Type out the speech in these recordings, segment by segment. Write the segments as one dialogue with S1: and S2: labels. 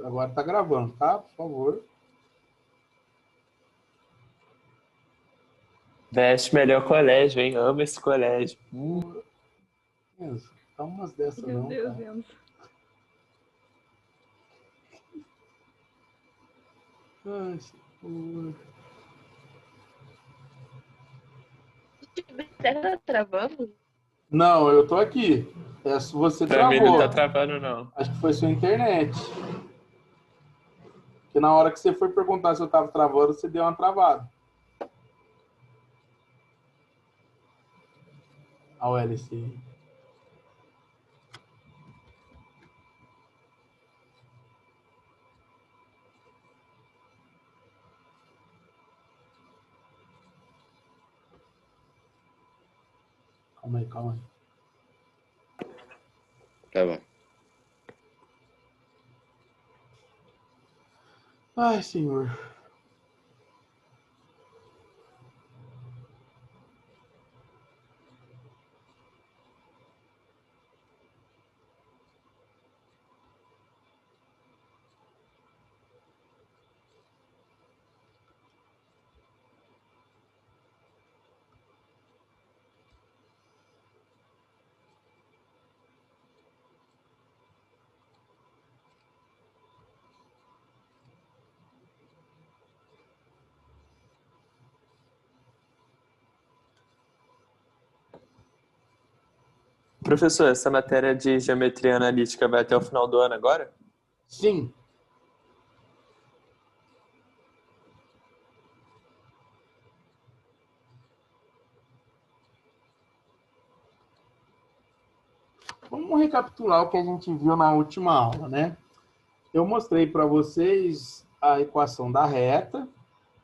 S1: Agora tá gravando, tá? Por favor.
S2: Veste melhor colégio, hein? Amo esse colégio.
S1: Enzo, dá umas dessas
S3: Meu
S1: não,
S3: Deus,
S1: cara.
S3: Enzo.
S1: Ai, senhor.
S4: Tá travando?
S1: Não, eu tô aqui. Você
S2: Pra mim não
S1: travou.
S2: tá travando, não.
S1: Acho que foi sua internet. Porque na hora que você foi perguntar se eu tava travando, você deu uma travada. A OLC. Calma aí, calma aí.
S5: Tá bom.
S1: Ai, senhor.
S2: Professor, essa matéria de geometria analítica vai até o final do ano agora?
S1: Sim. Vamos recapitular o que a gente viu na última aula, né? Eu mostrei para vocês a equação da reta.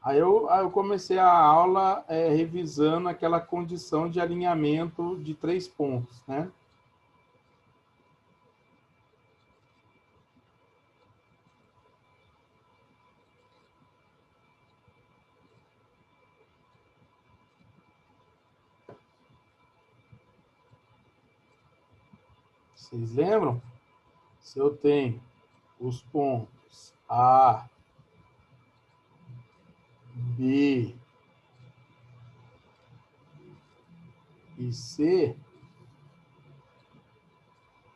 S1: Aí eu comecei a aula revisando aquela condição de alinhamento de 3 pontos, né? Vocês lembram? Se eu tenho os pontos A, B e C,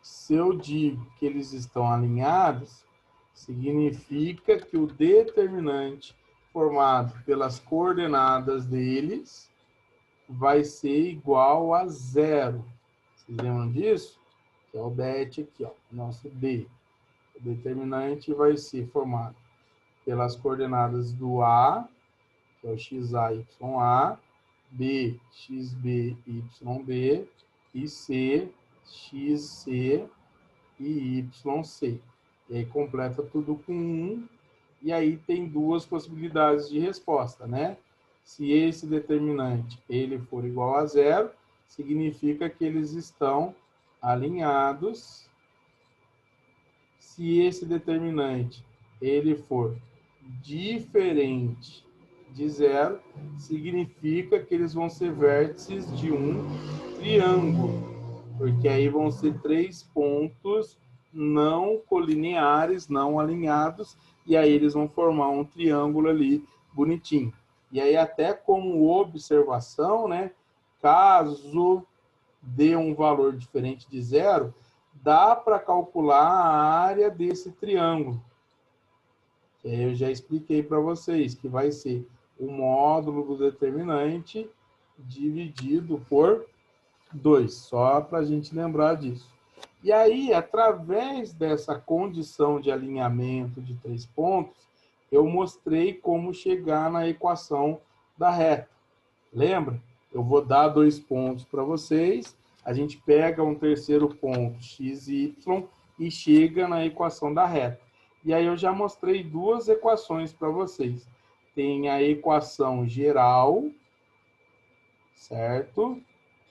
S1: se eu digo que eles estão alinhados, significa que o determinante formado pelas coordenadas deles vai ser igual a 0. Vocês lembram disso? Que é o det aqui, ó, nosso D. O determinante vai ser formado pelas coordenadas do A, que é o xa, ya, B, xb, yb, e C, xc e yc. E aí completa tudo com 1, e aí tem duas possibilidades de resposta, né? Se esse determinante ele for igual a 0, significa que eles estão alinhados. Se esse determinante ele for diferente de 0, significa que eles vão ser vértices de um triângulo, porque aí vão ser 3 pontos não colineares, não alinhados, e aí eles vão formar um triângulo ali bonitinho. E aí até como observação, né, caso dê um valor diferente de 0, dá para calcular a área desse triângulo. Eu já expliquei para vocês que vai ser o módulo do determinante dividido por 2, só para a gente lembrar disso. E aí, através dessa condição de alinhamento de 3 pontos, eu mostrei como chegar na equação da reta. Lembra? Eu vou dar 2 pontos para vocês, a gente pega um terceiro ponto, x e y, e chega na equação da reta. E aí eu já mostrei 2 equações para vocês. Tem a equação geral, certo?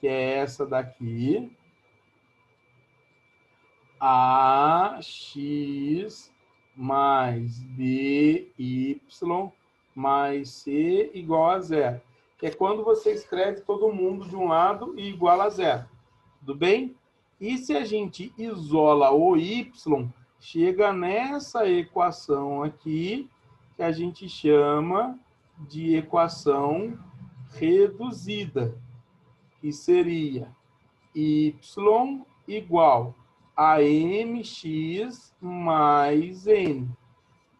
S1: Que é essa daqui. AX mais BY mais C igual a 0. Que é quando você escreve todo mundo de um lado e igual a 0. Tudo bem? E se a gente isola o Y, chega nessa equação aqui, que a gente chama de equação reduzida, que seria y igual a mx mais n.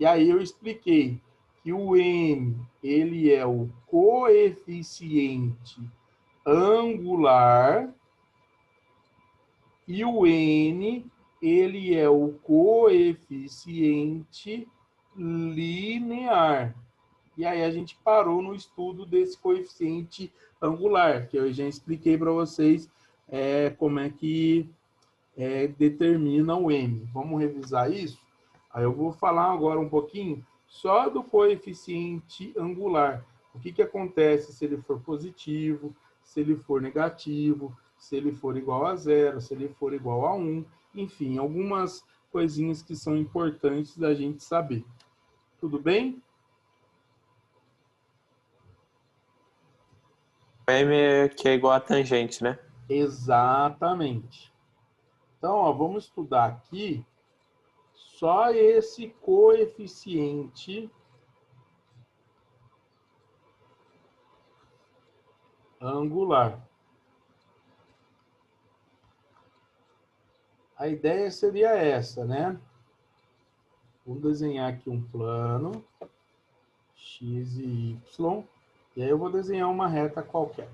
S1: E aí eu expliquei que o m, ele é o coeficiente angular e o n, ele é o coeficiente linear. E aí a gente parou no estudo desse coeficiente angular, que eu já expliquei para vocês como é que determina o m. Vamos revisar isso? Aí eu vou falar agora um pouquinho só do coeficiente angular. O que acontece se ele for positivo, se ele for negativo, se ele for igual a 0, se ele for igual a 1. Enfim, algumas coisinhas que são importantes da gente saber. Tudo bem?
S2: O M que é igual a tangente, né?
S1: Exatamente. Então, ó, vamos estudar aqui só esse coeficiente angular. A ideia seria essa, né? Vamos desenhar aqui um plano, x e y, e aí eu vou desenhar uma reta qualquer.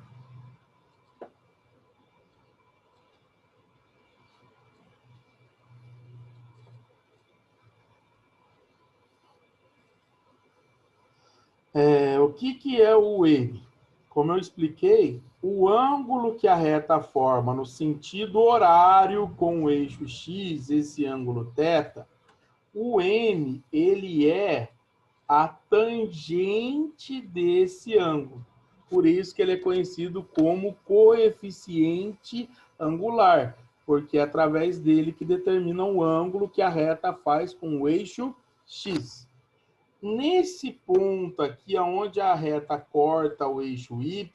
S1: O que é o M? Como eu expliquei, o ângulo que a reta forma no sentido horário com o eixo x, esse ângulo θ, o M, ele é a tangente desse ângulo. Por isso que ele é conhecido como coeficiente angular, porque é através dele que determina o ângulo que a reta faz com o eixo x. Nesse ponto aqui, onde a reta corta o eixo y,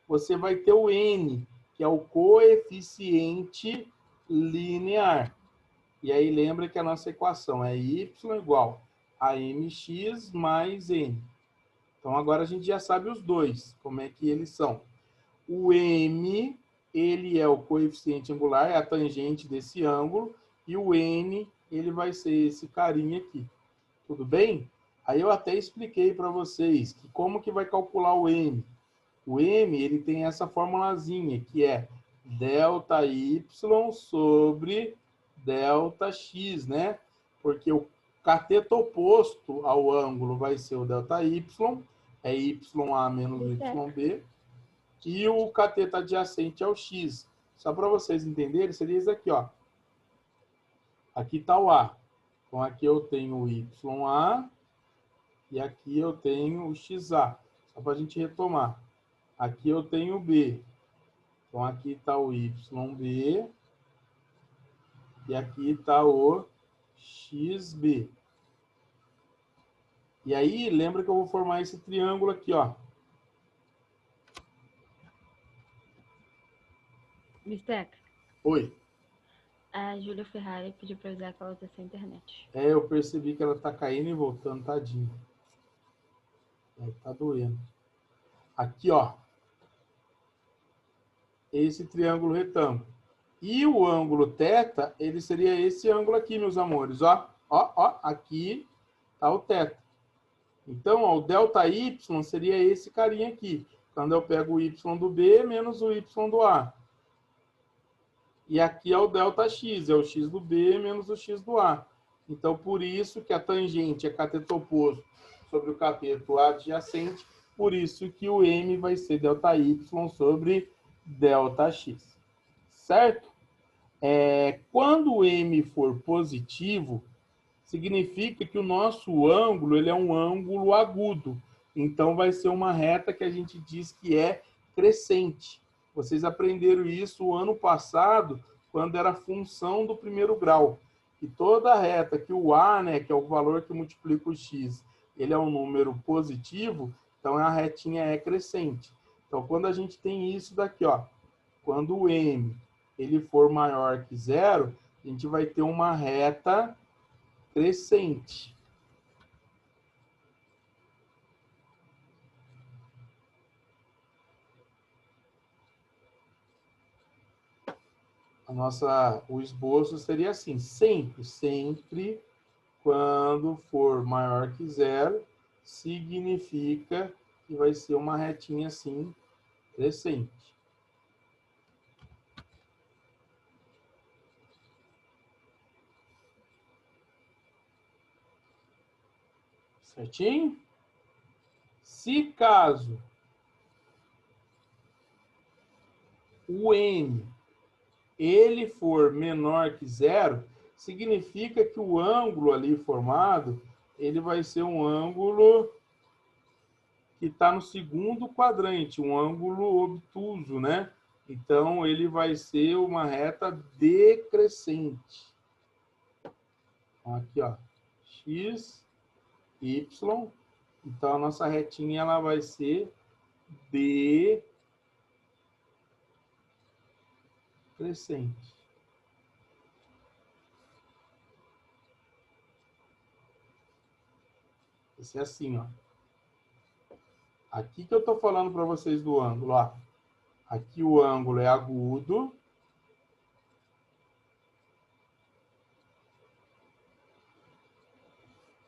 S1: você vai ter o n, que é o coeficiente linear. E aí lembra que a nossa equação é y igual a mx mais n. Então agora a gente já sabe os dois, como é que eles são. O m, ele é o coeficiente angular, é a tangente desse ângulo, e o n, ele vai ser esse carinha aqui. Tudo bem? Aí eu até expliquei para vocês que como que vai calcular o m. O m, ele tem essa formulazinha, que é ΔY sobre ΔX, né? Porque o cateto oposto ao ângulo vai ser o ΔY, é YA menos YB, e o cateto adjacente é o X. Só para vocês entenderem, seria isso aqui, ó. Aqui está o A. Então, aqui eu tenho o YA e aqui eu tenho o XA. Só para a gente retomar. Aqui eu tenho o B. Então, aqui está o YB e aqui está o XB. E aí, lembra que eu vou formar esse triângulo aqui, ó.
S3: Mister,
S1: Oi.
S3: a Júlia Ferrari pediu para usar aquela outra sem internet.
S1: Eu percebi que ela tá caindo e voltando, tadinho. Tá doendo. Aqui, ó. Esse triângulo retângulo. E o ângulo θ, ele seria esse ângulo aqui, meus amores. Ó, ó, ó. Aqui tá o θ. Então, ó, o ΔY seria esse carinha aqui. Quando eu pego o y do B menos o y do A. E aqui é o ΔX, é o x do B menos o x do A. Então, por isso que a tangente é cateto oposto sobre o cateto adjacente, por isso que o M vai ser ΔY sobre ΔX. Certo? Quando o M for positivo, significa que o nosso ângulo ele é um ângulo agudo. Então, vai ser uma reta que a gente diz que é crescente. Vocês aprenderam isso o ano passado, quando era função do primeiro grau. E toda reta que o A, né, que é o valor que multiplica o x, ele é um número positivo, então a retinha é crescente. Então, quando a gente tem isso daqui, ó, quando o M ele for maior que 0, a gente vai ter uma reta crescente. O esboço seria assim, sempre quando for maior que zero, significa que vai ser uma retinha assim, crescente. Certinho? Se caso o M ele for menor que zero, significa que o ângulo ali formado, ele vai ser um ângulo que está no segundo quadrante, um ângulo obtuso, né? Então, ele vai ser uma reta decrescente. Então, aqui, ó, x, y. Então, a nossa retinha ela vai ser decrescente. Esse é assim, ó. Aqui que eu estou falando para vocês do ângulo, ó. Aqui o ângulo é agudo.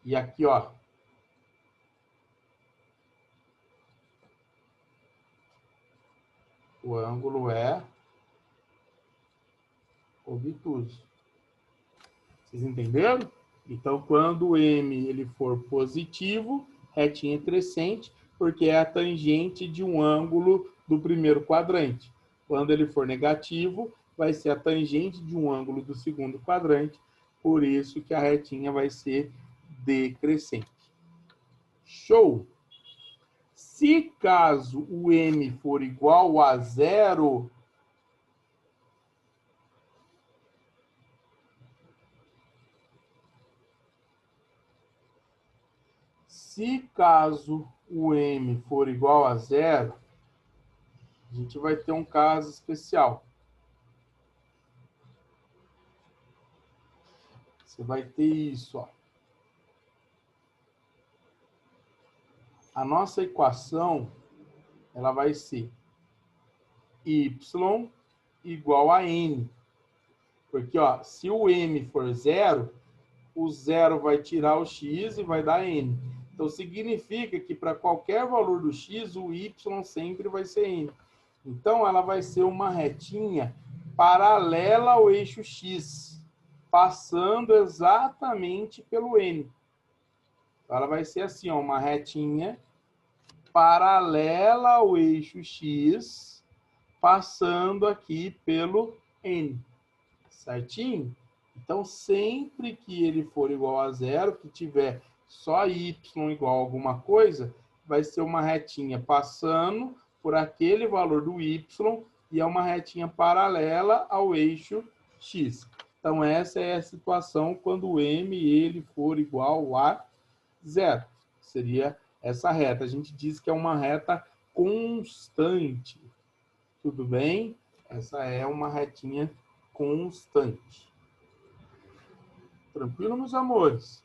S1: E aqui, ó. O ângulo é obtuso. Vocês entenderam? Então, quando o M ele for positivo, retinha crescente, porque é a tangente de um ângulo do primeiro quadrante. Quando ele for negativo, vai ser a tangente de um ângulo do segundo quadrante, por isso que a retinha vai ser decrescente. Show! Se caso o M for igual a zero, se caso o M for igual a zero, a gente vai ter um caso especial. Você vai ter isso, ó. A nossa equação, ela vai ser y igual a n. Porque, ó, se o m for zero, o zero vai tirar o x e vai dar n. Então, significa que para qualquer valor do x, o y sempre vai ser n. Então, ela vai ser uma retinha paralela ao eixo x, passando exatamente pelo n. Então, ela vai ser assim, ó, uma retinha paralela ao eixo x, passando aqui pelo n. Certinho? Então, sempre que ele for igual a zero, que tiver só y igual a alguma coisa, vai ser uma retinha passando por aquele valor do y e é uma retinha paralela ao eixo x. Então, essa é a situação quando o m ele for igual a zero. Seria essa reta. A gente diz que é uma reta constante. Tudo bem? Essa é uma retinha constante. Tranquilo, meus amores?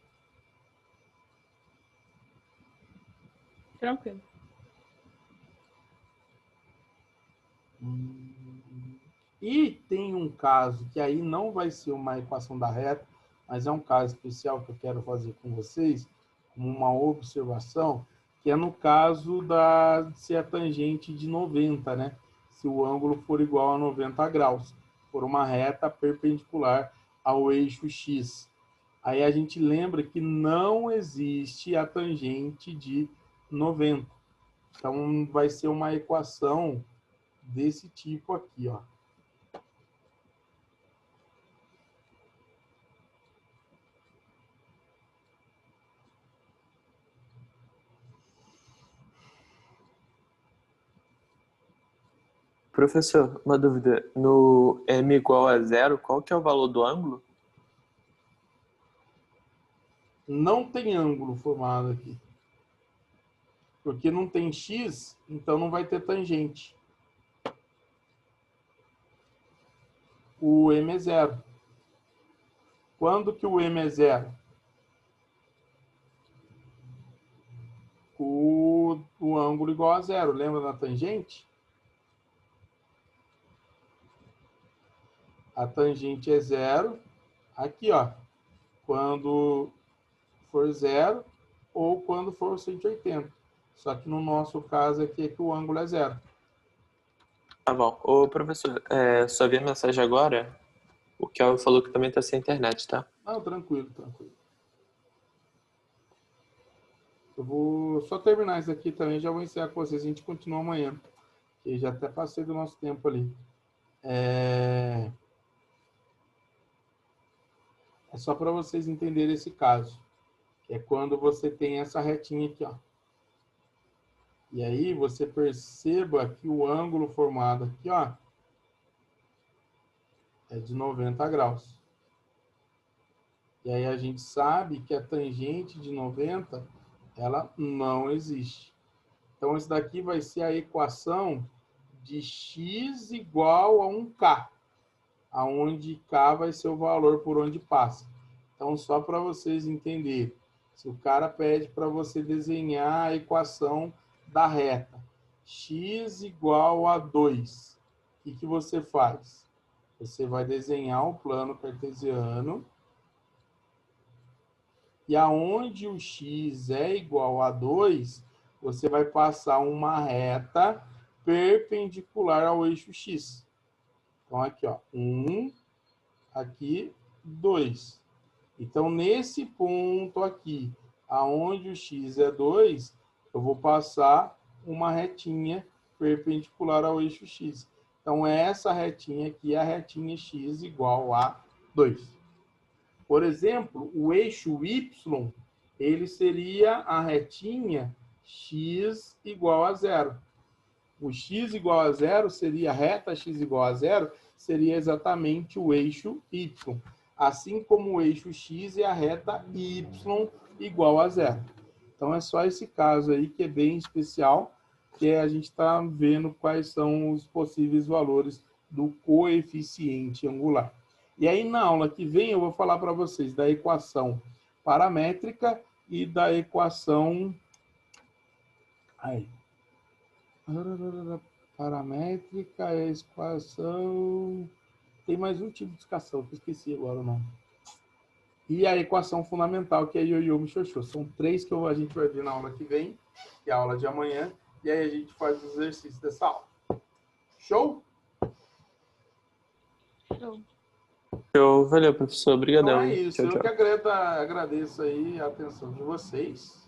S3: Tranquilo.
S1: E tem um caso que aí não vai ser uma equação da reta, mas é um caso especial que eu quero fazer com vocês, como uma observação, que é no caso da se a tangente de 90, né? Se o ângulo for igual a 90 graus, por uma reta perpendicular ao eixo x. Aí a gente lembra que não existe a tangente de 90. Então, vai ser uma equação desse tipo aqui, ó.
S2: Professor, uma dúvida. No m igual a zero, qual que é o valor do ângulo?
S1: Não tem ângulo formado aqui. Porque não tem x, então não vai ter tangente. O m é zero. Quando que o m é zero? o ângulo igual a zero. Lembra da tangente? A tangente é zero. Aqui, ó. Quando for zero ou quando for 180. Só que no nosso caso aqui é que o ângulo é zero.
S2: Tá bom. Ô, professor, só vi a mensagem agora. O Kelvin falou que também tá sem internet, tá?
S1: Não, tranquilo, tranquilo. Eu vou só terminar isso aqui também, já vou encerrar com vocês. A gente continua amanhã, que já até passei do nosso tempo ali. É só para vocês entenderem esse caso, que é quando você tem essa retinha aqui, ó. E aí você perceba que o ângulo formado aqui, ó, é de 90 graus. E aí a gente sabe que a tangente de 90, ela não existe. Então, isso daqui vai ser a equação de x igual a 1k, aonde k vai ser o valor por onde passa. Então, só para vocês entenderem, se o cara pede para você desenhar a equação da reta, x igual a 2, o que você faz? Você vai desenhar o plano cartesiano, e aonde o x é igual a 2, você vai passar uma reta perpendicular ao eixo x. Então, aqui, ó, 1, aqui, 2. Então, nesse ponto aqui, aonde o x é 2, eu vou passar uma retinha perpendicular ao eixo x. Então, essa retinha aqui é a retinha x igual a 2. Por exemplo, o eixo y, ele seria a retinha x igual a zero. O x igual a zero seria a reta x igual a zero, seria exatamente o eixo y. Assim como o eixo x é a reta y igual a zero. Então, é só esse caso aí que é bem especial, que a gente está vendo quais são os possíveis valores do coeficiente angular. E aí, na aula que vem, eu vou falar para vocês da equação paramétrica e da equação... Aí. Paramétrica, a equação... Tem mais um tipo de equação, que eu esqueci agora o nome. E a equação fundamental, que é ioiô michiochô. São 3 que a gente vai ver na aula que vem, que é a aula de amanhã. E aí a gente faz os exercícios dessa aula. Show?
S2: Valeu, professor.
S1: Então
S2: Obrigadão,
S1: é
S2: hein?
S1: isso.
S2: Tchau,
S1: Eu que
S2: tchau.
S1: agradeço aí a atenção de vocês.